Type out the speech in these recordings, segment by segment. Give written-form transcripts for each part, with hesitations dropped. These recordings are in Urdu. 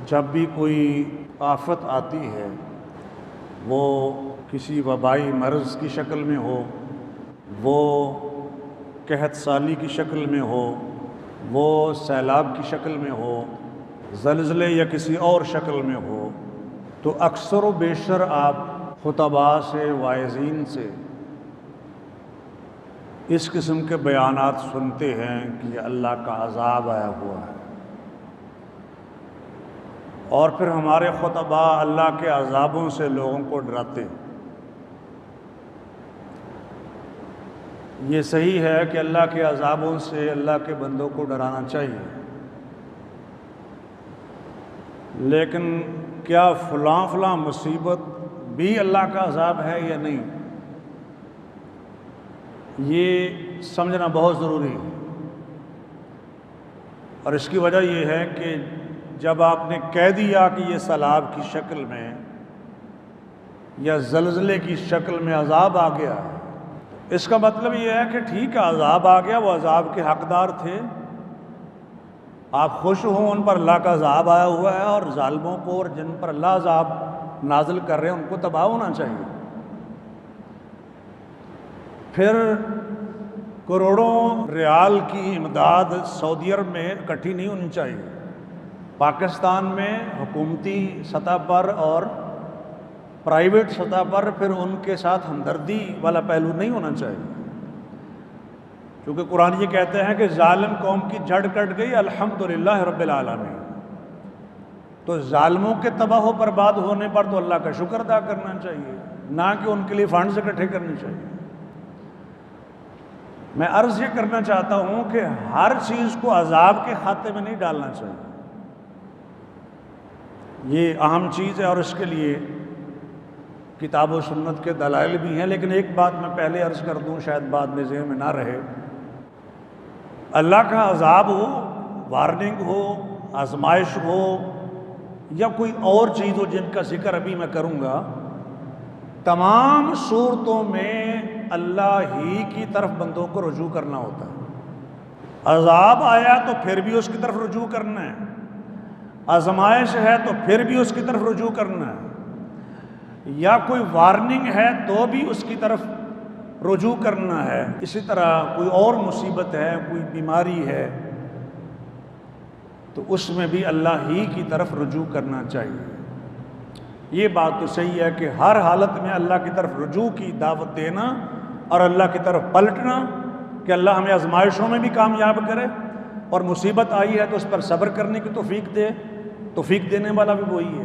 جب بھی کوئی آفت آتی ہے، وہ کسی وبائی مرض کی شکل میں ہو، وہ قحط سالی کی شکل میں ہو، وہ سیلاب کی شکل میں ہو، زلزلے یا کسی اور شکل میں ہو، تو اکثر و بیشتر آپ خطباء سے، واعظین سے اس قسم کے بیانات سنتے ہیں کہ یہ اللہ کا عذاب آیا ہوا ہے، اور پھر ہمارے خطباء اللہ کے عذابوں سے لوگوں کو ڈراتے ہیں۔ یہ صحیح ہے کہ اللہ کے عذابوں سے اللہ کے بندوں کو ڈرانا چاہیے، لیکن کیا فلاں فلاں مصیبت بھی اللہ کا عذاب ہے یا نہیں، یہ سمجھنا بہت ضروری ہے۔ اور اس کی وجہ یہ ہے کہ جب آپ نے کہہ دیا کہ یہ سیلاب کی شکل میں یا زلزلے کی شکل میں عذاب آ گیا، اس کا مطلب یہ ہے کہ ٹھیک ہے عذاب آ گیا، وہ عذاب کے حقدار تھے، آپ خوش ہوں ان پر اللہ کا عذاب آیا ہوا ہے، اور ظالموں کو اور جن پر اللہ عذاب نازل کر رہے ہیں ان کو تباہ ہونا چاہیے۔ پھر کروڑوں ریال کی امداد سعودی عرب میں اکٹھی نہیں ہونی چاہیے، پاکستان میں حکومتی سطح پر اور پرائیویٹ سطح پر پھر ان کے ساتھ ہمدردی والا پہلو نہیں ہونا چاہیے، کیونکہ قرآن یہ کہتے ہیں کہ ظالم قوم کی جڑ کٹ گئی الحمدللہ رب العالمین۔ تو ظالموں کے تباہ و برباد ہونے پر تو اللہ کا شکر ادا کرنا چاہیے، نہ کہ ان کے لیے فنڈز اکٹھے کرنے چاہیے۔ میں عرض یہ کرنا چاہتا ہوں کہ ہر چیز کو عذاب کے کھاتے میں نہیں ڈالنا چاہیے، یہ اہم چیز ہے، اور اس کے لیے کتاب و سنت کے دلائل بھی ہیں۔ لیکن ایک بات میں پہلے عرض کر دوں، شاید بعد میں ذہن میں نہ رہے، اللہ کا عذاب ہو، وارننگ ہو، آزمائش ہو، یا کوئی اور چیز ہو جن کا ذکر ابھی میں کروں گا، تمام صورتوں میں اللہ ہی کی طرف بندوں کو رجوع کرنا ہوتا ہے۔ عذاب آیا تو پھر بھی اس کی طرف رجوع کرنا ہے، آزمائش ہے تو پھر بھی اس کی طرف رجوع کرنا ہے، یا کوئی وارننگ ہے تو بھی اس کی طرف رجوع کرنا ہے۔ اسی طرح کوئی اور مصیبت ہے، کوئی بیماری ہے، تو اس میں بھی اللہ ہی کی طرف رجوع کرنا چاہیے۔ یہ بات تو صحیح ہے کہ ہر حالت میں اللہ کی طرف رجوع کی دعوت دینا اور اللہ کی طرف پلٹنا، کہ اللہ ہمیں آزمائشوں میں بھی کامیاب کرے، اور مصیبت آئی ہے تو اس پر صبر کرنے کی توفیق دے، توفیق دینے والا بھی وہی ہے۔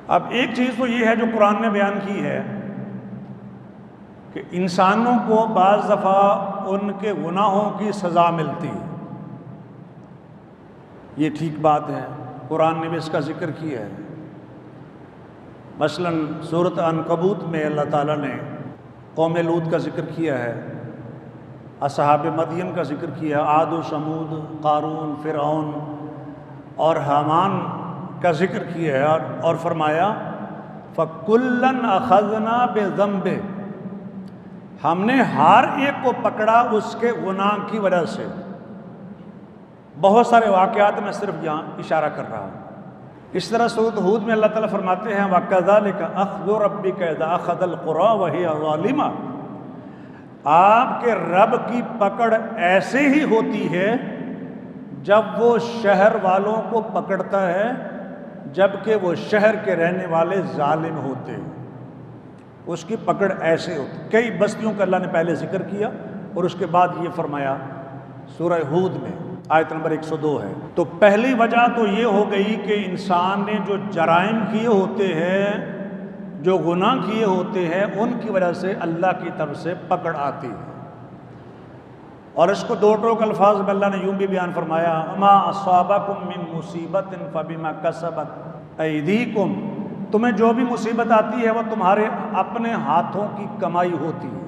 اب ایک چیز تو یہ ہے جو قرآن نے بیان کی ہے کہ انسانوں کو بعض دفعہ ان کے گناہوں کی سزا ملتی ہے، یہ ٹھیک بات ہے، قرآن نے بھی اس کا ذکر کیا ہے۔ مثلا سورۃ عنکبوت میں اللہ تعالیٰ نے قوم لوط کا ذکر کیا ہے، اصحاب مدین کا ذکر کیا ہے، عاد و سمود، قارون، فرعون اور حامان کا ذکر کیا ہے، اور فرمایا فَكُلًّا أَخَذْنَا بِذَنبِهِ، ہم نے ہر ایک کو پکڑا اس کے گناہ کی وجہ سے۔ بہت سارے واقعات میں صرف یہاں اشارہ کر رہا ہوں۔ اس طرح سورۃ ہود میں اللہ تعالیٰ فرماتے ہیں وَكَذَلِكَ أَخْذُ رَبِّكَ إِذَا أَخَذَ الْقُرَىٰ وَهِيَ ظَالِمَةٌ، آپ کے رب کی پکڑ ایسے ہی ہوتی ہے جب وہ شہر والوں کو پکڑتا ہے جبکہ وہ شہر کے رہنے والے ظالم ہوتے ہیں، اس کی پکڑ ایسے ہوتی۔ کئی بستیوں کا اللہ نے پہلے ذکر کیا، اور اس کے بعد یہ فرمایا سورہ ہود میں، آیت نمبر 102 ہے۔ تو پہلی وجہ تو یہ ہو گئی کہ انسان نے جو جرائم کیے ہوتے ہیں، جو گناہ کیے ہوتے ہیں، ان کی وجہ سے اللہ کی طرف سے پکڑ آتی ہے۔ اور اس کو دو ٹوک الفاظ میں اللہ نے یوں بھی بیان فرمایا وَمَا أَصَابَكُم مِّن مُّصِيبَةٍ فَبِمَا كَسَبَتْ أَيْدِيكُمْ، تمہیں جو بھی مصیبت آتی ہے وہ تمہارے اپنے ہاتھوں کی کمائی ہوتی ہے۔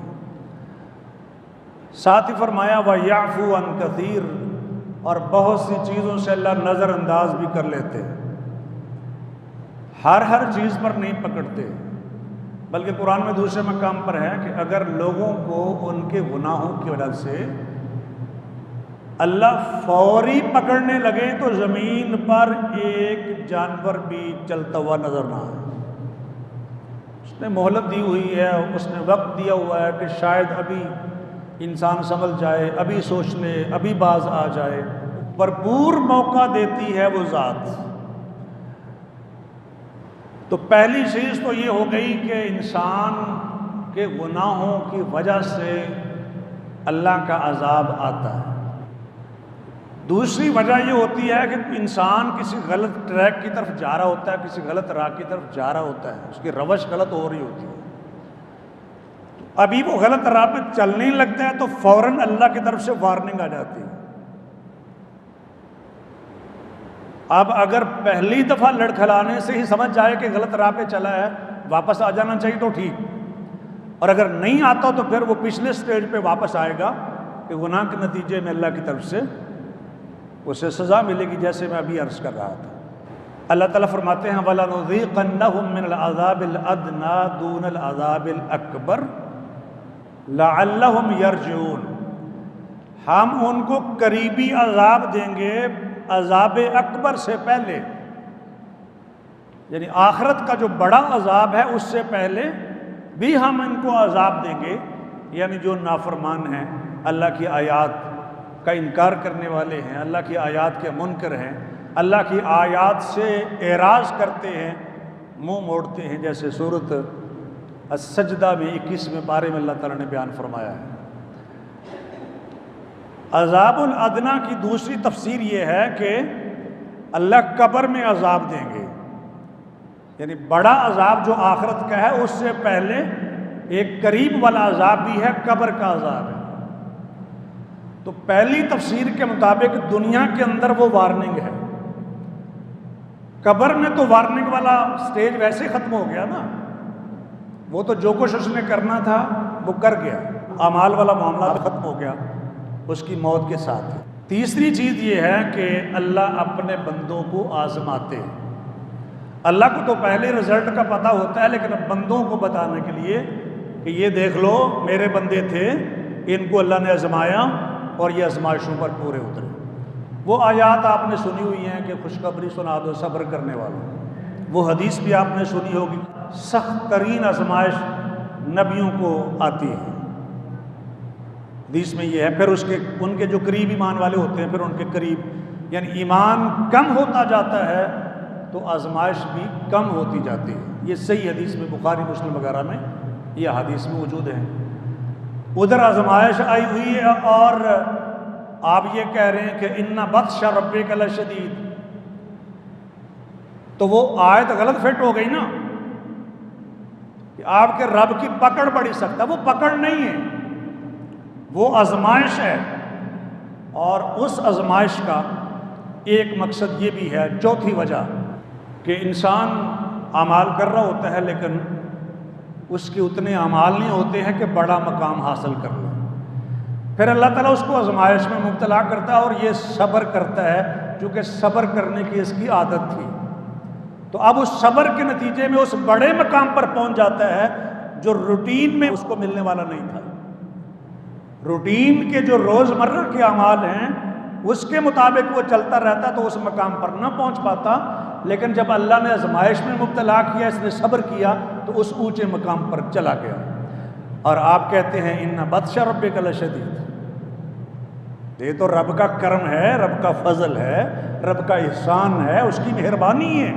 ساتھ ہی فرمایا وَيَعْفُو عَن كَثِيرٍ، اور بہت سی چیزوں سے اللہ نظر انداز بھی کر لیتے ہیں، ہر چیز پر نہیں پکڑتے، بلکہ قرآن میں دوسرے مقام پر ہے کہ اگر لوگوں کو ان کے گناہوں کی وجہ سے اللہ فوری پکڑنے لگے تو زمین پر ایک جانور بھی چلتا ہوا نظر نہ آئے۔ اس نے مہلت دی ہوئی ہے، اس نے وقت دیا ہوا ہے کہ شاید ابھی انسان سنبھل جائے، ابھی سوچ لے، ابھی باز آ جائے۔ بھرپور موقع دیتی ہے وہ ذات۔ تو پہلی چیز تو یہ ہو گئی کہ انسان کے گناہوں کی وجہ سے اللہ کا عذاب آتا ہے۔ دوسری وجہ یہ ہوتی ہے کہ انسان کسی غلط ٹریک کی طرف جا رہا ہوتا ہے، کسی غلط راہ کی طرف جا رہا ہوتا ہے، اس کی روش غلط ہو رہی ہوتی ہے، ابھی وہ غلط راہ پہ چلنے لگتا ہے تو فوراً اللہ کی طرف سے وارننگ آ جاتی ہے۔ اب اگر پہلی دفعہ لڑکھلانے سے ہی سمجھ جائے کہ غلط راہ پہ چلا ہے، واپس آ جانا چاہیے تو ٹھیک، اور اگر نہیں آتا تو پھر وہ پچھلے سٹیج پہ واپس آئے گا کہ گناہ کے نتیجے میں اللہ کی طرف سے اسے سزا ملے گی، جیسے میں ابھی عرض کر رہا تھا۔ اللہ تعالیٰ فرماتے ہیں وَلَنُذِيقَنَّهُم مِّنَ الْعَذَابِ الْأَدْنَىٰ دُونَ الْعَذَابِ الْأَكْبَرِ لَعَلَّهُمْ يَرْجِعُونَ، ہم ان کو قریبی عذاب دیں گے عذاب اکبر سے پہلے، یعنی آخرت کا جو بڑا عذاب ہے اس سے پہلے بھی ہم ان کو عذاب دیں گے، یعنی جو نافرمان ہیں، اللہ کی آیات کا انکار کرنے والے ہیں، اللہ کی آیات کے منکر ہیں، اللہ کی آیات سے اعراض کرتے ہیں، منہ موڑتے ہیں، جیسے سورۃ السجدہ میں 21ویں پارے میں اللہ تعالیٰ نے بیان فرمایا ہے۔ عذاب الادنیٰ کی دوسری تفسیر یہ ہے کہ اللہ قبر میں عذاب دیں گے، یعنی بڑا عذاب جو آخرت کا ہے اس سے پہلے ایک قریب والا عذاب بھی ہے، قبر کا عذاب ہے۔ تو پہلی تفسیر کے مطابق دنیا کے اندر وہ وارننگ ہے، قبر میں تو وارننگ والا سٹیج ویسے ختم ہو گیا نا، وہ تو جو کچھ اس نے کرنا تھا وہ کر گیا، اعمال والا معاملہ ختم ہو گیا اس کی موت کے ساتھ۔ تیسری چیز یہ ہے کہ اللہ اپنے بندوں کو آزماتے ہیں۔ اللہ کو تو پہلے رزلٹ کا پتہ ہوتا ہے، لیکن اب بندوں کو بتانے کے لیے کہ یہ دیکھ لو میرے بندے تھے، ان کو اللہ نے آزمایا اور یہ آزمائشوں پر پورے اترے۔ وہ آیات آپ نے سنی ہوئی ہیں کہ خوشخبری سنا دو صبر کرنے والوں، وہ حدیث بھی آپ نے سنی ہوگی، سخت ترین آزمائش نبیوں کو آتی ہے۔ حدیث میں یہ ہے، پھر ان کے جو قریب ایمان والے ہوتے ہیں، پھر ان کے قریب یعنی ایمان کم ہوتا جاتا ہے تو آزمائش بھی کم ہوتی جاتی ہے۔ یہ صحیح حدیث میں بخاری مسلم وغیرہ میں یہ حدیث میں موجود ہے۔ ادھر آزمائش آئی ہوئی ہے اور آپ یہ کہہ رہے ہیں کہ ان بطش ربک لشدید، تو وہ آیت غلط فٹ ہو گئی نا کہ آپ کے رب کی پکڑ بڑی سخت ہے۔ وہ پکڑ نہیں ہے، وہ آزمائش ہے، اور اس آزمائش کا ایک مقصد یہ بھی ہے، چوتھی وجہ، کہ انسان اعمال کر رہا ہوتا ہے لیکن اس کے اتنے اعمال نہیں ہوتے ہیں کہ بڑا مقام حاصل کر لے، پھر اللہ تعالیٰ اس کو آزمائش میں مبتلا کرتا ہے اور یہ صبر کرتا ہے، چونکہ صبر کرنے کی اس کی عادت تھی، تو اب اس صبر کے نتیجے میں اس بڑے مقام پر پہنچ جاتا ہے جو روٹین میں اس کو ملنے والا نہیں تھا۔ روٹین کے جو روزمرہ کے اعمال ہیں اس کے مطابق وہ چلتا رہتا تو اس مقام پر نہ پہنچ پاتا، لیکن جب اللہ نے آزمائش میں مبتلا کیا، اس نے صبر کیا تو اس اونچے مقام پر چلا گیا۔ اور آپ کہتے ہیں ان بطش ربک لشدید، یہ تو رب کا کرم ہے، رب کا فضل ہے، رب کا احسان ہے، اس کی مہربانی ہے،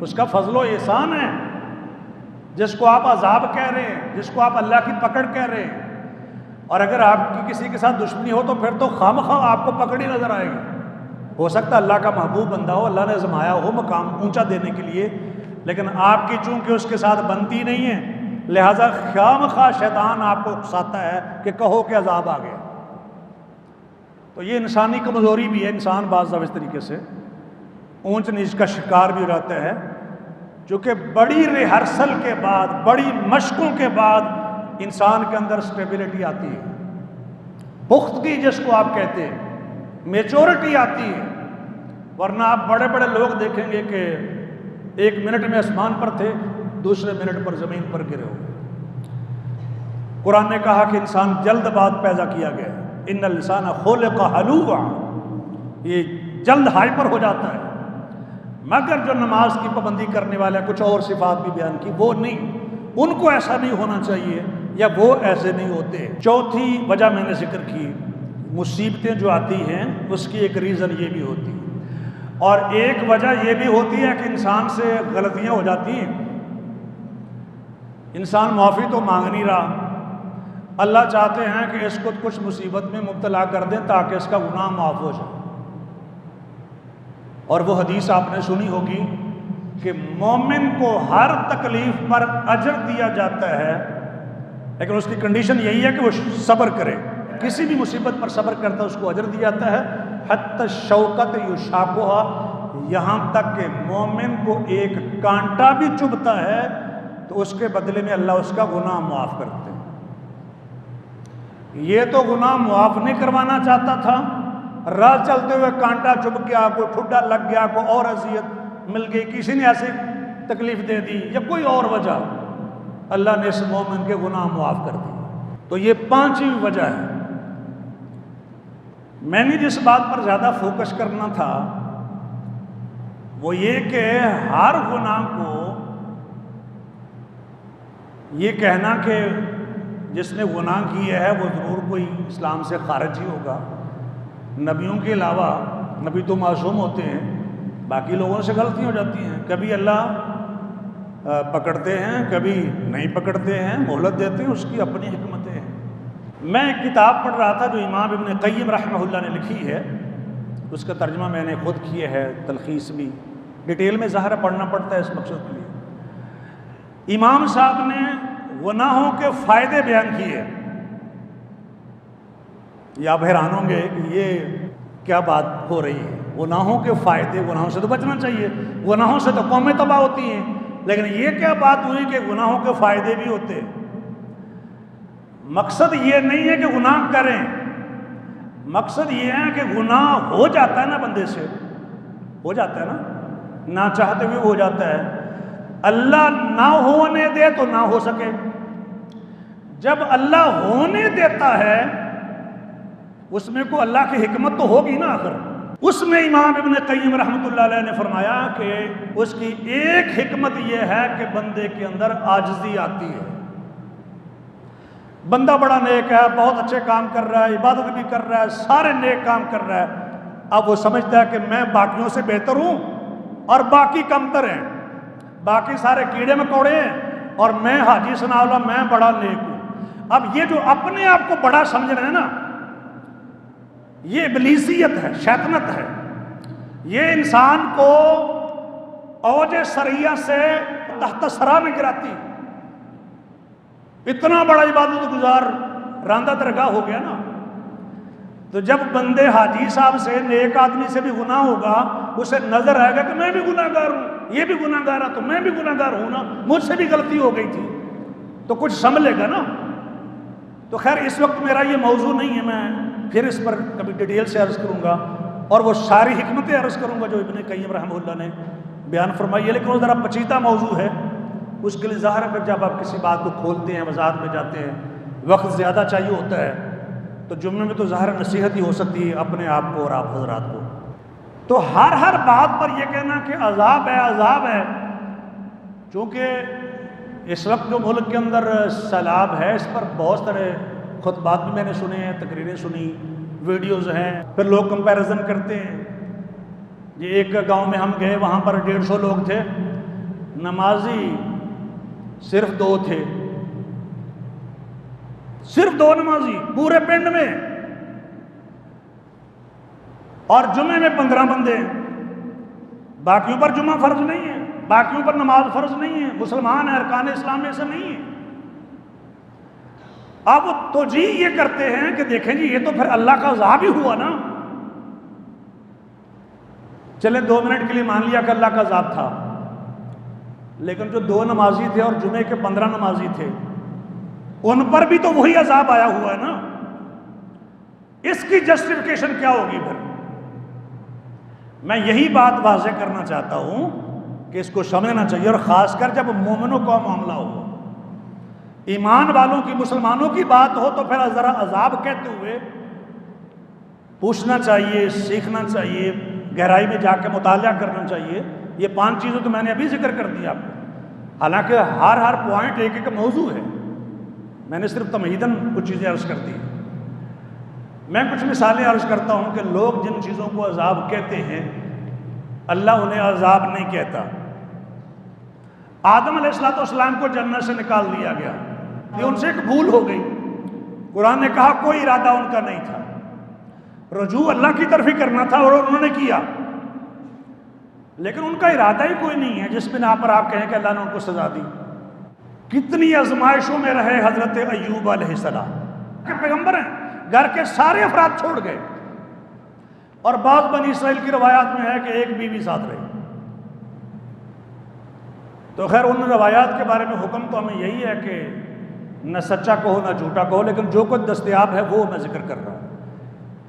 اس کا فضل و احسان ہے، جس کو آپ عذاب کہہ رہے ہیں، جس کو آپ اللہ کی پکڑ کہہ رہے ہیں۔ اور اگر آپ کی کسی کے ساتھ دشمنی ہو تو پھر تو خواہ آپ کو پکڑی نظر آئے گی۔ ہو سکتا ہے اللہ کا محبوب بندہ ہو، اللہ نے آزمایا ہو مقام اونچا دینے کے لیے، لیکن آپ کی چونکہ اس کے ساتھ بنتی نہیں ہے، لہٰذا خواہ شیطان آپ کو اکساتا ہے کہ کہو کہ عذاب آ گیا۔ تو یہ انسانی کمزوری بھی ہے، انسان بعض دفعہ اس طریقے سے اونچ نیچ کا شکار بھی رہتا ہے، چونکہ بڑی ریہرسل کے بعد، بڑی مشقوں کے بعد انسان کے اندر سٹیبلٹی آتی ہے، پختگی جس کو آپ کہتے ہیں، میچورٹی آتی ہے۔ ورنہ آپ بڑے بڑے لوگ دیکھیں گے کہ 1 منٹ میں آسمان پر تھے، دوسرے منٹ پر زمین پر گرے ہوئے۔ قرآن نے کہا کہ انسان جلد بعد پیدا کیا گیا ہے، ان الانسان خلق ہلوعا، یہ جلد ہائپر ہو جاتا ہے۔ مگر جو نماز کی پابندی کرنے والے کچھ اور صفات بھی بیان کی، وہ نہیں، ان کو ایسا نہیں ہونا چاہیے یا وہ ایسے نہیں ہوتے۔ چوتھی وجہ میں نے ذکر کی، مصیبتیں جو آتی ہیں اس کی ایک ریزن یہ بھی ہوتی ہے، اور ایک وجہ یہ بھی ہوتی ہے کہ انسان سے غلطیاں ہو جاتی ہیں، انسان معافی تو مانگ نہیں رہا، اللہ چاہتے ہیں کہ اس کو کچھ مصیبت میں مبتلا کر دیں تاکہ اس کا گناہ معاف ہو جائے۔ اور وہ حدیث آپ نے سنی ہوگی کہ مومن کو ہر تکلیف پر اجر دیا جاتا ہے، لیکن اس کی کنڈیشن یہی ہے کہ وہ صبر کرے، کسی بھی مصیبت پر صبر کرتا ہے اس کو اجر دیا جاتا ہے، حتی الشوکۃ یشاقھا، یہاں تک کہ مومن کو ایک کانٹا بھی چبھتا ہے تو اس کے بدلے میں اللہ اس کا گناہ معاف کرتے ہیں۔ یہ تو گناہ معاف نہیں کروانا چاہتا تھا، راہ چلتے ہوئے کانٹا چبھ گیا، کوئی ٹھڈا لگ گیا، کوئی اور اذیت مل گئی، کسی نے ایسی تکلیف دے دی یا کوئی اور وجہ، اللہ نے اس مومن کے گناہ معاف کر دی۔ تو یہ پانچویں وجہ ہے۔ میں نے جس بات پر زیادہ فوکس کرنا تھا وہ یہ کہ ہر گناہ کو یہ کہنا کہ جس نے گناہ کیا ہے وہ ضرور کوئی اسلام سے خارج ہی ہوگا۔ نبیوں کے علاوہ، نبی تو معصوم ہوتے ہیں، باقی لوگوں سے غلطی ہو جاتی ہیں، کبھی اللہ پکڑتے ہیں کبھی نہیں پکڑتے ہیں، مہلت دیتے ہیں، اس کی اپنی حکمتیں ہیں۔ میں ایک کتاب پڑھ رہا تھا جو امام ابن قیم رحمہ اللہ نے لکھی ہے، اس کا ترجمہ میں نے خود کیا ہے، تلخیص بھی ڈیٹیل میں ظاہر پڑھنا پڑتا ہے اس مقصد کے لیے۔ امام صاحب نے گناہوں کے فائدے بیان کیے، یہ آپ حیران ہوں گے کہ یہ کیا بات ہو رہی ہے، گناہوں کے فائدے، گناہوں سے تو بچنا چاہیے، گناہوں سے تو قومیں تباہ ہوتی ہیں، لیکن یہ کیا بات ہوئی کہ گناہوں کے فائدے بھی ہوتے۔ مقصد یہ نہیں ہے کہ گناہ کریں، مقصد یہ ہے کہ گناہ ہو جاتا ہے نا، بندے سے ہو جاتا ہے نا، نہ چاہتے ہوئے ہو جاتا ہے، اللہ نہ ہونے دے تو نہ ہو سکے، جب اللہ ہونے دیتا ہے اس میں کو اللہ کی حکمت تو ہوگی نا آخر۔ اس میں امام ابن قیم رحمۃ اللہ علیہ نے فرمایا کہ اس کی ایک حکمت یہ ہے کہ بندے کے اندر عاجزی آتی ہے۔ بندہ بڑا نیک ہے، بہت اچھے کام کر رہا ہے، عبادت بھی کر رہا ہے، سارے نیک کام کر رہا ہے، اب وہ سمجھتا ہے کہ میں باقیوں سے بہتر ہوں اور باقی کمتر ہیں، باقی سارے کیڑے مکوڑے ہیں اور میں حاجی ثناء اللہ میں بڑا نیک ہوں۔ اب یہ جو اپنے آپ کو بڑا سمجھ رہے ہیں نا، یہ ابلیسیت ہے، شیطنت ہے، یہ انسان کو اوج سریہ سے تحت سرا میں گراتی۔ اتنا بڑا عبادت گزار راندہ درگاہ ہو گیا نا، تو جب بندے حاجی صاحب سے، نیک آدمی سے بھی گناہ ہوگا، اسے نظر آئے گا کہ میں بھی گناہ گار ہوں، یہ بھی گناہ گار ہے تو میں بھی گناہ گار ہوں نا، مجھ سے بھی غلطی ہو گئی تھی، تو کچھ سنبھلے گا نا۔ تو خیر اس وقت میرا یہ موضوع نہیں ہے، میں پھر اس پر کبھی ڈیٹیل سے عرض کروں گا اور وہ ساری حکمتیں عرض کروں گا جو ابن قیم رحمہ اللہ نے بیان فرمائی ہے، لیکن وہ ذرا پیچیدہ موضوع ہے، اس کے لیے ظاہر ہے پھر جب آپ کسی بات کو کھولتے ہیں، وضاحت میں جاتے ہیں، وقت زیادہ چاہیے ہوتا ہے، تو جملے میں تو ظاہر نصیحت ہی ہو سکتی ہے اپنے آپ کو اور آپ حضرات کو۔ تو ہر بات پر یہ کہنا کہ عذاب ہے عذاب ہے، چونکہ اس وقت جو ملک کے اندر سیلاب ہے، اس پر بہت سارے خطبات بھی میں نے سنے ہیں، تقریریں سنی، ویڈیوز ہیں، پھر لوگ کمپیریزن کرتے ہیں۔ یہ ایک گاؤں میں ہم گئے، وہاں پر 150 لوگ تھے، نمازی صرف 2 تھے، صرف 2 نمازی پورے پنڈ میں، اور جمعے میں 15 بندے، باقیوں پر جمعہ فرض نہیں ہے، باقیوں پر نماز فرض نہیں ہے، مسلمان ہیں، ارکان اسلام میں سے نہیں ہے۔ اب تو جی یہ کرتے ہیں کہ دیکھیں جی یہ تو پھر اللہ کا عذاب ہی ہوا نا، چلے 2 منٹ کے لیے مان لیا کہ اللہ کا عذاب تھا، لیکن جو 2 نمازی تھے اور جمعے کے 15 نمازی تھے، ان پر بھی تو وہی عذاب آیا ہوا ہے نا، اس کی جسٹیفیکیشن کیا ہوگی پھر؟ میں یہی بات واضح کرنا چاہتا ہوں کہ اس کو سمجھنا چاہیے، اور خاص کر جب مومنوں کا معاملہ ہو، ایمان والوں کی، مسلمانوں کی بات ہو، تو پھر ذرا عذاب کہتے ہوئے پوچھنا چاہیے، سیکھنا چاہیے، گہرائی میں جا کے مطالعہ کرنا چاہیے۔ یہ 5 چیزیں تو میں نے ابھی ذکر کر دی آپ کو، حالانکہ ہر پوائنٹ ایک ایک موضوع ہے، میں نے صرف تمہیداً کچھ چیزیں عرض کر دی۔ میں کچھ مثالیں عرض کرتا ہوں کہ لوگ جن چیزوں کو عذاب کہتے ہیں اللہ انہیں عذاب نہیں کہتا۔ آدم علیہ السلام کو جنت سے نکال دیا گیا، یہ ان سے ایک بھول ہو گئی، قرآن نے کہا کوئی ارادہ ان کا نہیں تھا، رجوع اللہ کی طرف ہی کرنا تھا اور انہوں نے کیا، لیکن ان کا ارادہ ہی کوئی نہیں ہے جس بنا پر آپ کہیں کہ اللہ نے ان کو سزا دی۔ کتنی آزمائشوں میں رہے حضرت ایوب علیہ السلام کہ پیغمبر ہیں، گھر کے سارے افراد چھوڑ گئے، اور بعض بنی اسرائیل کی روایات میں ہے کہ ایک بیوی ساتھ رہی۔ تو خیر ان روایات کے بارے میں حکم تو ہمیں یہی ہے کہ نہ سچا کہو نہ جھوٹا کہو، لیکن جو کچھ دستیاب ہے وہ میں ذکر کر رہا ہوں۔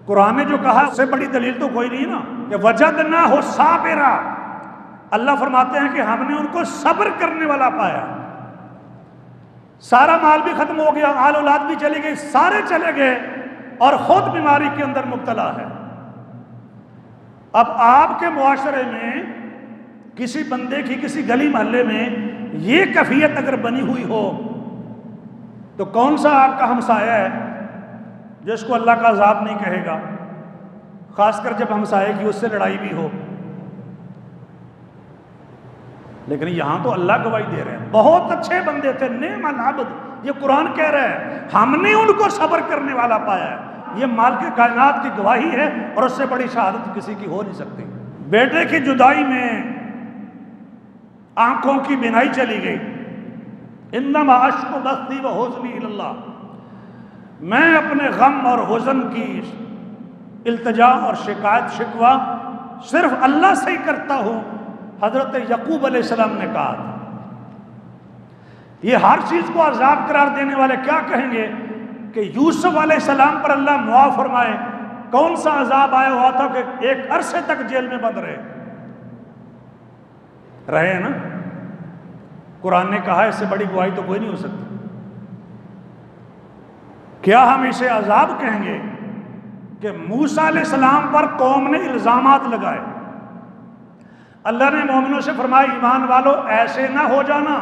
قرآن نے جو کہا اس سے بڑی دلیل تو کوئی نہیں نا کہ وجدناہ صابرا، اللہ فرماتے ہیں کہ ہم نے ان کو صبر کرنے والا پایا۔ سارا مال بھی ختم ہو گیا، آل اولاد بھی چلی گئی، سارے چلے گئے، اور خود بیماری کے اندر مبتلا ہے۔ اب آپ کے معاشرے میں کسی بندے کی کسی گلی محلے میں یہ کیفیت اگر بنی ہوئی ہو تو کون سا آپ کا ہمسایہ ہے جس کو اللہ کا عذاب نہیں کہے گا، خاص کر جب ہمسائے کی اس سے لڑائی بھی ہو۔ لیکن یہاں تو اللہ گواہی دے رہے ہیں بہت اچھے بندے تھے، نعم العبد، یہ قرآن کہہ رہا ہے ہم نے ان کو صبر کرنے والا پایا ہے۔ یہ مالک کائنات کی گواہی ہے، اور اس سے بڑی شہادت کسی کی ہو نہیں سکتی۔ بیٹے کی جدائی میں آنکھوں کی بینائی چلی گئی، انما اشکو بثی و حزنی الی اللہ، میں اپنے غم اور حزن کی التجا اور شکایت شکوہ صرف اللہ سے ہی کرتا ہوں، حضرت یعقوب علیہ السلام نے کہا تھا۔ یہ ہر چیز کو عذاب قرار دینے والے کیا کہیں گے کہ یوسف علیہ السلام پر اللہ معاف فرمائے، کون سا عذاب آیا ہوا تھا کہ ایک عرصے تک جیل میں بند رہے ہیں نا۔ قرآن نے کہا اس سے بڑی گواہی تو کوئی نہیں ہو سکتی۔ کیا ہم اسے عذاب کہیں گے کہ موسیٰ علیہ السلام پر قوم نے الزامات لگائے، اللہ نے مومنوں سے فرمایا ایمان والو ایسے نہ ہو جانا،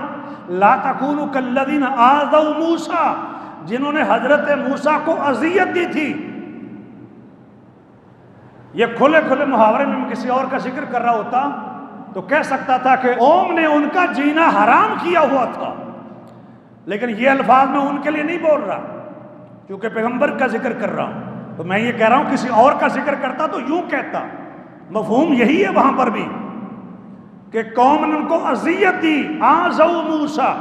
لا تکونوا کالذین آذوا موسیٰ، جنہوں نے حضرت موسیٰ کو اذیت دی تھی۔ یہ کھلے کھلے محاورے میں کسی اور کا ذکر کر رہا ہوتا تو کہہ سکتا تھا کہ قوم نے ان کا جینا حرام کیا ہوا تھا، لیکن یہ الفاظ میں ان کے لیے نہیں بول رہا کیونکہ پیغمبر کا ذکر کر رہا ہوں، تو میں یہ کہہ رہا ہوں کسی اور کا ذکر کرتا تو یوں کہتا۔ مفہوم یہی ہے وہاں پر بھی کہ قوم نے ان کو اذیت دی، آذوا موسیٰ،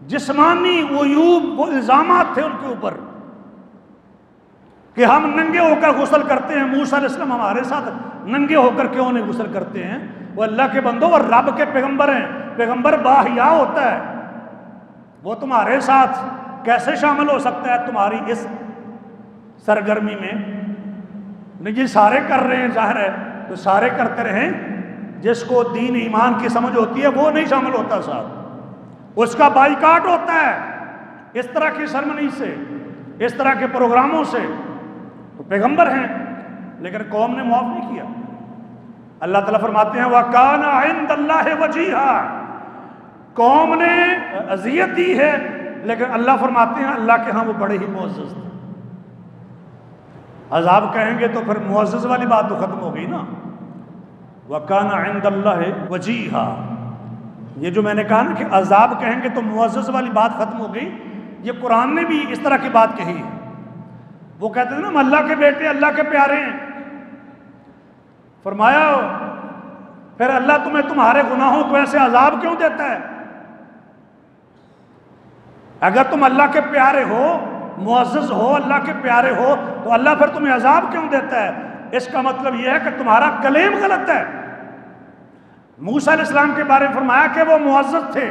جسمانی عیوب وہ الزامات تھے ان کے اوپر کہ ہم ننگے ہو کر غسل کرتے ہیں، موسیٰ علیہ السلام ہمارے ساتھ ننگے ہو کر کیوں نہیں غسل کرتے ہیں؟ وہ اللہ کے بندوں اور رب کے پیغمبر ہیں، پیغمبر باحیا ہوتا ہے، وہ تمہارے ساتھ کیسے شامل ہو سکتا ہے تمہاری اس سرگرمی میں؟ نہیں جی سارے کر رہے ہیں، ظاہر ہے تو سارے کرتے رہیں، جس کو دین ایمان کی سمجھ ہوتی ہے وہ نہیں شامل ہوتا ساتھ، اس کا بائیکاٹ ہوتا ہے اس طرح کی سرمنی سے، اس طرح کے پروگراموں سے۔ تو پیغمبر ہیں لیکن قوم نے معاف نہیں کیا۔ اللہ تعالیٰ فرماتے ہیں وَكَانَ عِندَ اللَّهِ وَجِيهًا، قوم نے اذیت دی ہے لیکن اللہ فرماتے ہیں اللہ کے ہاں وہ بڑے ہی معزز تھے۔ عذاب کہیں گے تو پھر معزز والی بات تو ختم ہو گئی نا، وَكَانَ عِندَ اللَّهِ وَجِيهًا، یہ جو میں نے کہا نا کہ عذاب کہیں گے تو معزز والی بات ختم ہو گئی، یہ قرآن نے بھی اس طرح کی بات کہی ہے۔ وہ کہتے ہیں نا ہم اللہ کے بیٹے اللہ کے پیارے ہیں، فرمایا پھر اللہ تمہیں تمہارے گناہوں کو ایسے عذاب کیوں دیتا ہے؟ اگر تم اللہ کے پیارے ہو، معزز ہو، اللہ کے پیارے ہو، تو اللہ پھر تمہیں عذاب کیوں دیتا ہے؟ اس کا مطلب یہ ہے کہ تمہارا کلیم غلط ہے۔ موسیٰ علیہ السلام کے بارے میں فرمایا کہ وہ معزز تھے،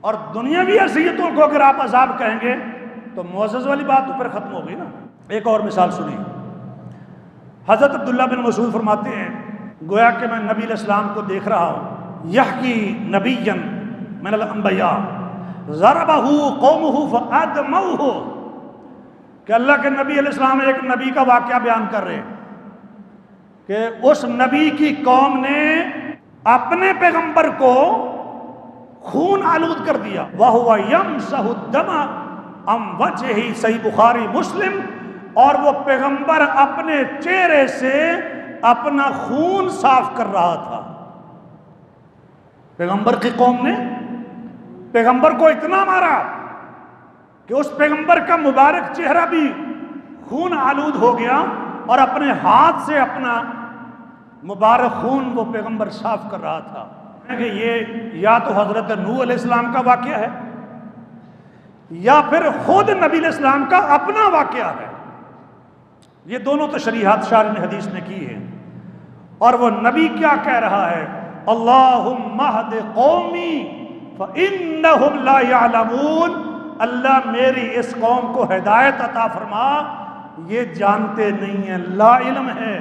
اور دنیاوی اذیتوں کو اگر آپ عذاب کہیں گے تو معزز والی بات تو پھر ختم ہو گئی نا۔ ایک اور مثال سنی، حضرت عبداللہ بن مسعود فرماتے ہیں گویا کہ میں نبی علیہ السلام کو دیکھ رہا ہوں، یحکی نبیا من الانبیاء ضربہ قومہ فادموہ، کہ اللہ کے نبی علیہ السلام ایک نبی کا واقعہ بیان کر رہے ہیں کہ اس نبی کی قوم نے اپنے پیغمبر کو خون آلود کر دیا، وَهُوَ يَمْسَحُ الدَّمَ عَنْ وَجْهِهِ، صحیح بخاری مسلم، اور وہ پیغمبر اپنے چہرے سے اپنا خون صاف کر رہا تھا۔ پیغمبر کی قوم نے پیغمبر کو اتنا مارا کہ اس پیغمبر کا مبارک چہرہ بھی خون آلود ہو گیا، اور اپنے ہاتھ سے اپنا مبارک خون وہ پیغمبر صاف کر رہا تھا۔ کہ یہ یا تو حضرت نوح علیہ السلام کا واقعہ ہے یا پھر خود نبی علیہ السلام کا اپنا واقعہ ہے۔ یہ دونوں تشریحات شارح حدیث نے کی ہیں، اور وہ نبی کیا کہہ رہا ہے؟ اللہم اہد قومی فإنہم لا یعلمون، اللہ میری اس قوم کو ہدایت عطا فرما، یہ جانتے نہیں ہیں، لا علم ہے،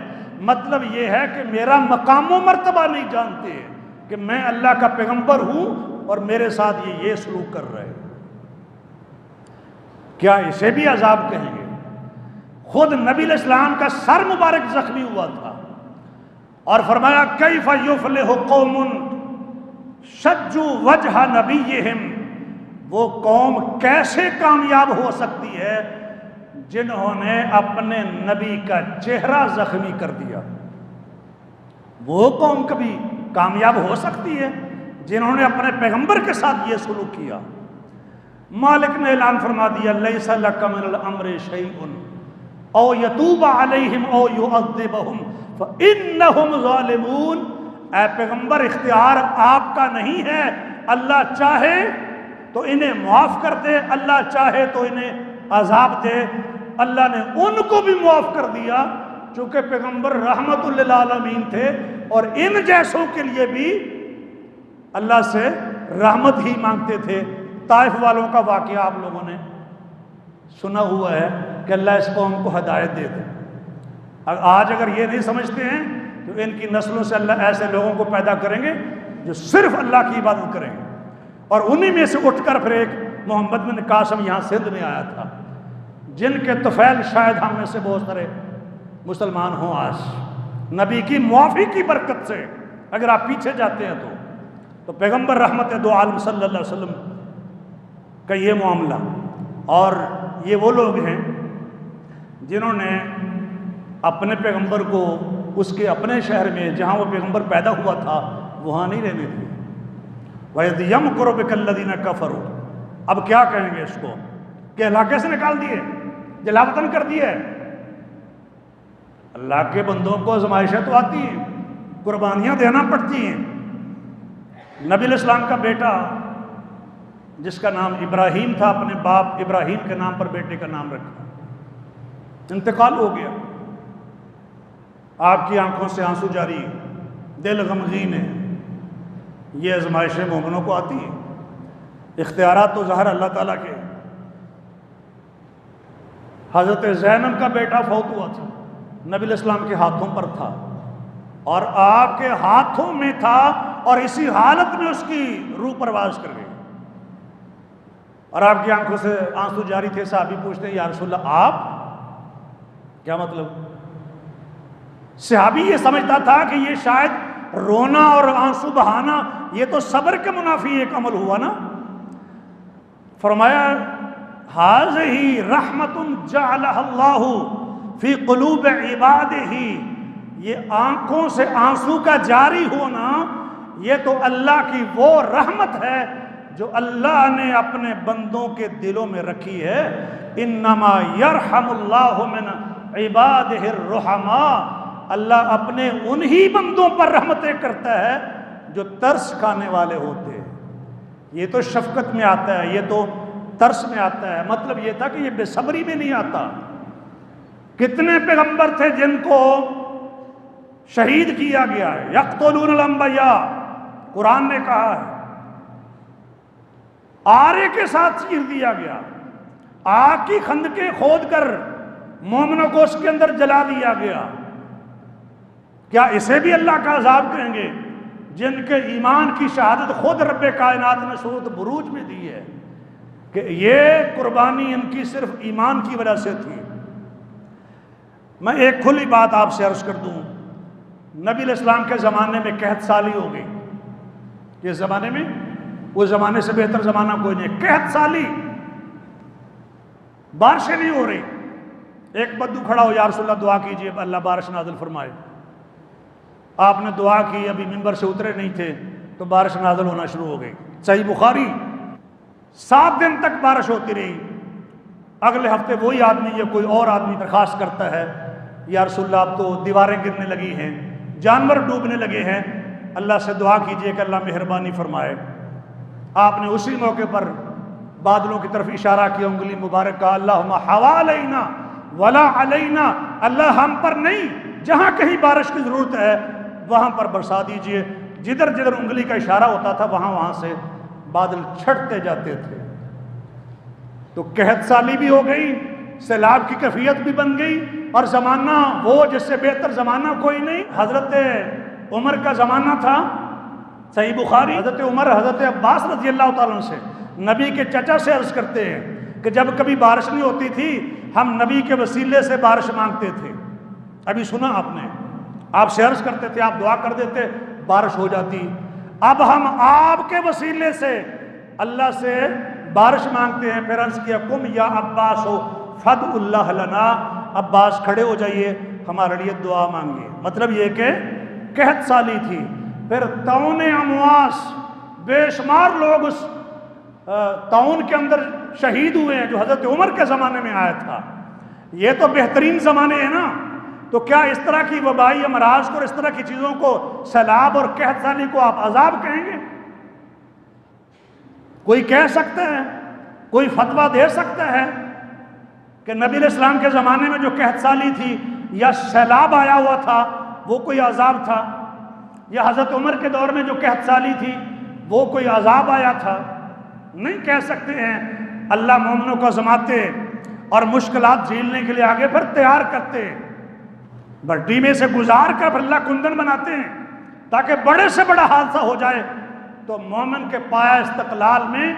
مطلب یہ ہے کہ میرا مقام و مرتبہ نہیں جانتے کہ میں اللہ کا پیغمبر ہوں اور میرے ساتھ یہ سلوک کر رہے ہیں۔ کیا اسے بھی عذاب کہیں گے؟ خود نبی علیہ السلام کا سر مبارک زخمی ہوا تھا، اور فرمایا کیف یفلح قوم شجوا وجہ نبیہم، وہ قوم کیسے کامیاب ہو سکتی ہے جنہوں نے اپنے نبی کا چہرہ زخمی کر دیا؟ وہ قوم کبھی کامیاب ہو سکتی ہے جنہوں نے اپنے پیغمبر کے ساتھ یہ سلوک کیا؟ مالک نے اعلان فرما دیا لیس لک من الامر شیء او یتوب علیہم او یعذبہم فانہم ظالمون، اے پیغمبر اختیار آپ کا نہیں ہے، اللہ چاہے تو انہیں معاف کر دے، اللہ چاہے تو انہیں عذاب دے۔ اللہ نے ان کو بھی معاف کر دیا چونکہ پیغمبر رحمت للعالمین تھے، اور ان جیسوں کے لیے بھی اللہ سے رحمت ہی مانگتے تھے۔ طائف والوں کا واقعہ آپ لوگوں نے سنا ہوا ہے کہ اللہ اس قوم کو ہدایت دے دے۔ آج اگر یہ نہیں سمجھتے ہیں تو ان کی نسلوں سے اللہ ایسے لوگوں کو پیدا کریں گے جو صرف اللہ کی عبادت کریں گے، اور انہی میں سے اٹھ کر پھر ایک محمد بن قاسم یہاں سندھ میں آیا تھا، جن کے طفیل شاید ہم میں سے بہت سارے مسلمان ہوں آج، نبی کی معافی کی برکت سے۔ اگر آپ پیچھے جاتے ہیں تو پیغمبر رحمت دو عالم صلی اللہ علیہ وسلم کا یہ معاملہ، اور یہ وہ لوگ ہیں جنہوں نے اپنے پیغمبر کو اس کے اپنے شہر میں جہاں وہ پیغمبر پیدا ہوا تھا وہاں نہیں رہنے دیے۔ وَإِذْ يَمْكُرُ بِكَ الَّذِينَ كَفَرُوا، اب کیا کہیں گے اس کو کہ علاقے سے نکال دیے، جلا وطن کر دیے۔ اللہ کے بندوں کو آزمائشیں تو آتی ہیں، قربانیاں دینا پڑتی ہیں۔ نبی علیہ السلام کا بیٹا جس کا نام ابراہیم تھا، اپنے باپ ابراہیم کے نام پر بیٹے کا نام رکھا، انتقال ہو گیا، آپ کی آنکھوں سے آنسو جاری، دل غمگین ہے۔ یہ آزمائشیں مومنوں کو آتی ہیں، اختیارات تو ظاہر اللہ تعالیٰ کے۔ حضرت زینب کا بیٹا فوت ہوا تھا، نبی علیہ السلام کے ہاتھوں پر تھا، اور آپ کے ہاتھوں میں تھا، اور اسی حالت میں اس کی روح پرواز کر گئی، اور آپ کی آنکھوں سے آنسو جاری تھے۔ صحابی پوچھتے ہیں یا رسول اللہ آپ کیا مطلب؟ صحابی یہ سمجھتا تھا کہ یہ شاید رونا اور آنسو بہانا یہ تو صبر کے منافی ایک عمل ہوا نا۔ فرمایا ہذہ رحمت جعلہ اللہ فی قلوب عبادہ، یہ آنکھوں سے آنسو کا جاری ہونا یہ تو اللہ کی وہ رحمت ہے جو اللہ نے اپنے بندوں کے دلوں میں رکھی ہے۔ انما یرحم اللہ من عبادہ الرحماء، اللہ اپنے انہی بندوں پر رحمتیں کرتا ہے جو ترس کھانے والے ہوتے ہیں۔ یہ تو شفقت میں آتا ہے، یہ تو ترس میں آتا ہے، مطلب یہ تھا کہ یہ بے صبری میں نہیں آتا۔ کتنے پیغمبر تھے جن کو شہید کیا گیا ہے، یقتلون الانبیاء، قرآن نے کہا ہے، آرے کے ساتھ چیر دیا گیا، آگ کی خندقیں کھود کر مومنوں کو اس کے اندر جلا دیا گیا۔ کیا اسے بھی اللہ کا عذاب کہیں گے جن کے ایمان کی شہادت خود رب کائنات نے سورۃ بروج میں دی ہے کہ یہ قربانی ان کی صرف ایمان کی وجہ سے تھی۔ میں ایک کھلی بات آپ سے عرض کر دوں، نبی علیہ السلام کے زمانے میں قحط سالی ہو گئی، اس زمانے میں، اس زمانے سے بہتر زمانہ کوئی نہیں، قحط سالی، بارشیں نہیں ہو رہی۔ ایک بدو کھڑا ہو، یا رسول اللہ دعا کیجئے اللہ بارش نازل فرمائے۔ آپ نے دعا کی، ابھی منبر سے اترے نہیں تھے تو بارش نازل ہونا شروع ہو گئی۔ صحیح بخاری، 7 دن تک بارش ہوتی رہی۔ اگلے ہفتے وہی آدمی یا کوئی اور آدمی درخواست کرتا ہے، یا رسول اللہ اب تو دیواریں گرنے لگی ہیں، جانور ڈوبنے لگے ہیں، اللہ سے دعا کیجئے کہ اللہ مہربانی فرمائے۔ آپ نے اسی موقع پر بادلوں کی طرف اشارہ کیا، انگلی مبارک کا، اللہم حوالینا ولا علینا، اللہ ہم پر نہیں، جہاں کہیں بارش کی ضرورت ہے وہاں پر برسا دیجئے۔ جدھر جدھر انگلی کا اشارہ ہوتا تھا وہاں سے بادل چھٹتے جاتے تھے۔ تو قحط سالی بھی ہو گئی، سیلاب کی کیفیت بھی بن گئی، اور زمانہ وہ جس سے بہتر زمانہ کوئی نہیں۔ حضرت عمر کا زمانہ تھا، صحیح بخاری، حضرت عمر حضرت عباس رضی اللہ تعالیٰ عنہ سے، نبی کے چچا سے عرض کرتے ہیں کہ جب کبھی بارش نہیں ہوتی تھی ہم نبی کے وسیلے سے بارش مانگتے تھے۔ ابھی سنا آپ نے، آپ سے عرض کرتے تھے، آپ دعا کر دیتے، بارش ہو جاتی۔ اب ہم آپ کے وسیلے سے اللہ سے بارش مانگتے ہیں۔ پھر عرض کیا، قم یا عباس ہو فد اللہ لنا، عباس کھڑے ہو جائیے، ہمارے لیے دعا مانگیے۔ مطلب یہ کہ قحط سالی تھی۔ پھر طاعون امواس، بے شمار لوگ اس طاعون کے اندر شہید ہوئے ہیں جو حضرت عمر کے زمانے میں آیا تھا۔ یہ تو بہترین زمانے ہیں نا، تو کیا اس طرح کی وبائی امراض کو اور اس طرح کی چیزوں کو، سیلاب اور قحط سالی کو آپ عذاب کہیں گے؟ کوئی کہہ سکتا ہے، کوئی فتویٰ دے سکتا ہے کہ نبی علیہ السلام کے زمانے میں جو قحط سالی تھی یا سیلاب آیا ہوا تھا وہ کوئی عذاب تھا، یا حضرت عمر کے دور میں جو قحط سالی تھی وہ کوئی عذاب آیا تھا؟ نہیں کہہ سکتے ہیں۔ اللہ مومنوں کو آزماتے اور مشکلات جھیلنے کے لیے آگے پھر تیار کرتے، بھٹی میں سے گزار کر پھر اللہ کندن بناتے ہیں تاکہ بڑے سے بڑا حادثہ ہو جائے تو مومن کے پایا استقلال میں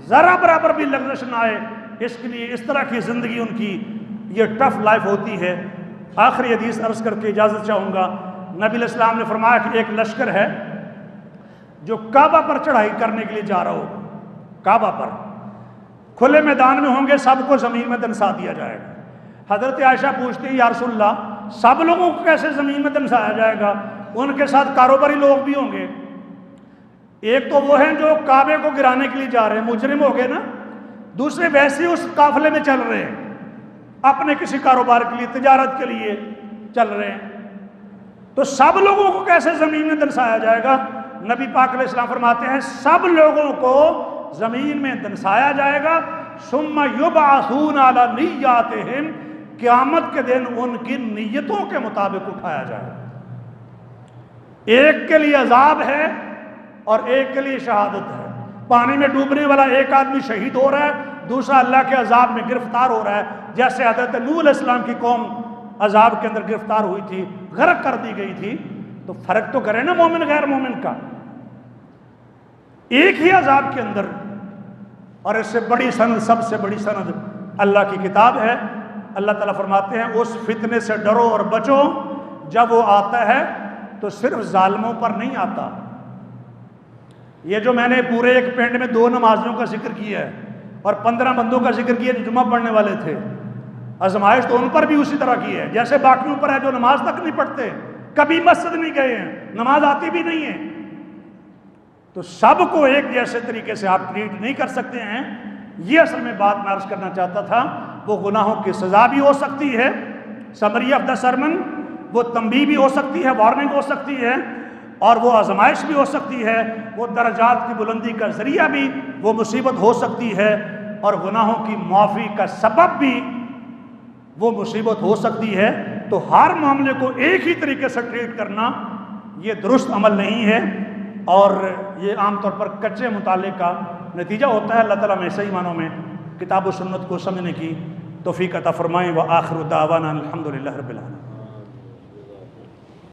ذرا برابر بھی لغزش نہ آئے۔ اس کے لیے اس طرح کی زندگی ان کی یہ ٹف لائف ہوتی ہے۔ آخری حدیث عرض کر کے اجازت چاہوں گا۔ نبی علیہ السلام نے فرمایا کہ ایک لشکر ہے جو کعبہ پر چڑھائی کرنے کے لیے جا رہا ہو، کعبہ پر کھلے میدان میں ہوں گے، سب کو زمین میں دنسا دیا جائے گا۔ حضرت عائشہ پوچھتی ہے، یا رسول اللہ سب لوگوں کو کیسے زمین میں دنسایا جائے گا؟ ان کے ساتھ کاروباری لوگ بھی ہوں گے۔ ایک تو وہ ہیں جو کعبے کو گرانے کے لیے جا رہے ہیں، مجرم ہو گئے نا، دوسرے ویسے ہی اس قافلے میں چل رہے ہیں، اپنے کسی کاروبار کے لیے، تجارت کے لیے چل رہے ہیں، تو سب لوگوں کو کیسے زمین میں دنسایا جائے گا؟ نبی پاک علیہ السلام فرماتے ہیں سب لوگوں کو زمین میں دنسایا جائے گا، ثم یبعثون علی نیاتہم، قیامت کے دن ان کی نیتوں کے مطابق اٹھایا جائے گا۔ ایک کے لیے عذاب ہے اور ایک کے لیے شہادت ہے۔ پانی میں ڈوبنے والا ایک آدمی شہید ہو رہا ہے، دوسرا اللہ کے عذاب میں گرفتار ہو رہا ہے، جیسے حضرت نوح علیہ السلام کی قوم عذاب کے اندر گرفتار ہوئی تھی، غرق کر دی گئی تھی۔ تو فرق تو کرے نا مومن غیر مومن کا، ایک ہی عذاب کے اندر۔ اور اس سے بڑی سند، سب سے بڑی سند اللہ کی کتاب ہے۔ اللہ تعالیٰ فرماتے ہیں اس فتنے سے ڈرو اور بچو، جب وہ آتا ہے تو صرف ظالموں پر نہیں آتا۔ یہ جو میں نے پورے ایک پینڈ میں 2 نمازیوں کا ذکر کیا ہے اور 15 بندوں کا ذکر کیا جو جمعہ پڑھنے والے تھے، آزمائش تو ان پر بھی اسی طرح کی ہے جیسے باقیوں پر ہے جو نماز تک نہیں پڑھتے، کبھی مسجد نہیں گئے ہیں، نماز آتی بھی نہیں ہے۔ تو سب کو ایک جیسے طریقے سے آپ ٹریٹ نہیں کر سکتے ہیں۔ یہ اصل میں بات میں عرض کرنا چاہتا تھا۔ وہ گناہوں کی سزا بھی ہو سکتی ہے، سمری آف دا سرمن، وہ تنبیہ بھی ہو سکتی ہے، وارننگ ہو سکتی ہے، اور وہ آزمائش بھی ہو سکتی ہے، وہ درجات کی بلندی کا ذریعہ بھی وہ مصیبت ہو سکتی ہے، اور گناہوں کی معافی کا سبب بھی وہ مصیبت ہو سکتی ہے۔ تو ہر معاملے کو ایک ہی طریقے سے ٹریٹ کرنا یہ درست عمل نہیں ہے، اور یہ عام طور پر کچے مطالعے کا نتیجہ ہوتا ہے۔ اللہ تعالیٰ میں صحیح معنوں میں کتاب و سنت کو سمجھنے کی توفیق عطا فرمائیں۔ وآخر دعوانا الحمدللہ رب العالمین۔